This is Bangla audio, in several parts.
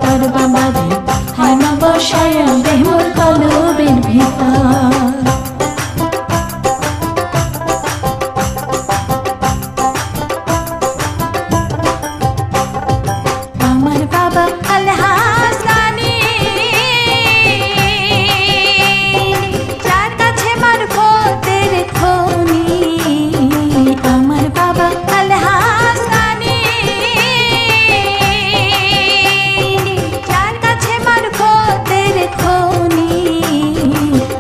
ভিতর বাবারে হয় না বসায়া দেহর কলবের ভিতর। আমার বাবা আলহাজ রানী যার কাছে মারফতের খনি। আমার বাবা আলহাজ রানী যার কাছে মারফতের খনি।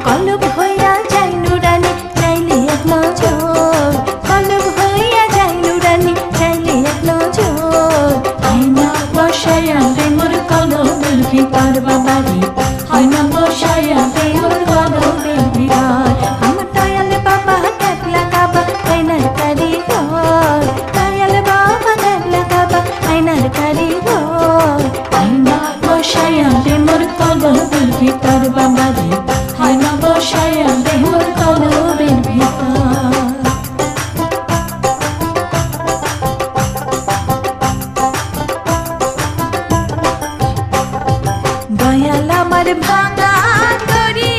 কলব হইয়া যায় নুরানি চাইলে এক নজর, কলব হইয়া যায় নুরানি চাইলে এক নজর। হয় না বসায়া দেহর কলবের ভিতর বাবারে হয় না বসায়া দেহর কলবের ভিতর। আমার দয়াল বাবা দেখলা কাবা আয়নার কারিগর, দয়াল বাবা দেখলা কাবা আয়নার কারিগর। হয় না বসায়া দেহর কলবের ভিতর বাবারে হয় না বসায়া দেহর কলবের ভিতর। দয়াল আমার ভাঙা তরি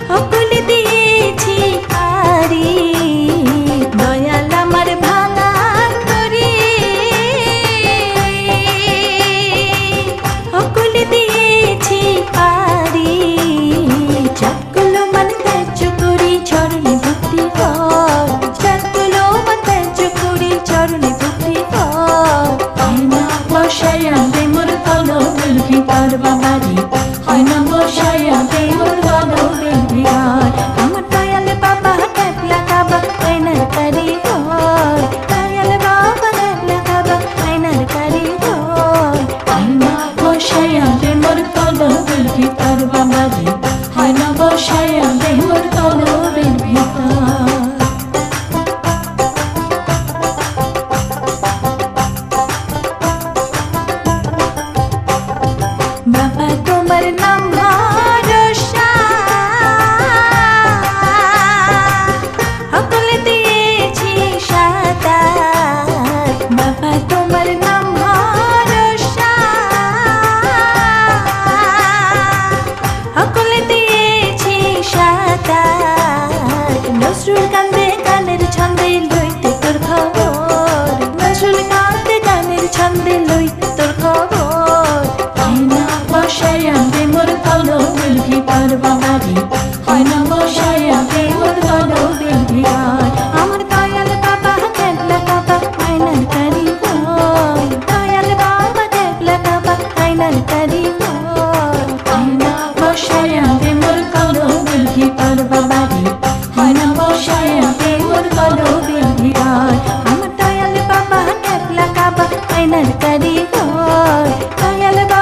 সকলে দিয়েছি আরি। দয়াল আমার ভাঙা তরি সকলে দিয়েছি আরি। চাকগুলো মান ত্যায্য করি চরণে ভক্তি কর, চাকগুলো মান ত্যায্য করি চরণে ভক্তি কর। হয় না বসায়া দেহর কলবের ভিতর বাবারে হয় না বসায়া দেহর কলবের ভিতর। আমার দয়াল বাবা দেখলা কাবা আয়নার কারিগর, দয়াল বাবা দেখলা কাবা আয়নার কারিগর। হয় না বসায়া দেহর কলবের ভিতর বাবারে হয় না বসায়া দেহর কলবের ভিতর। বাবা তোমার নাম ভরসা সকলে দিয়েছি সাতার। বাবা তোমার নাম ভরসা সকলে দিয়েছি সাতার। নজরুল কান্দে গানের ছন্দে লইতে তোর খবর, নজরুল কান্দে গানের ছন্দে লইতে তোর খবর। হয় না বসায়া দেহর কলবের ভিতর বাবারে হয় না বসায়া দেহর কলবের ভিতর। আমার দয়াল বাবা দেখলা কাবা আয়নার কারিগর, দয়াল বাবা দেখলা কাবা আয়নার কারিগর। হয় না বসায়া দেহর কলবের ভিতর বাবারে হয় না বসায়া দেহর কলবের ভিতর। আমার দয়াল বাবা দেখলা কাবা আয়নার কারিগর, দয়াল বাবা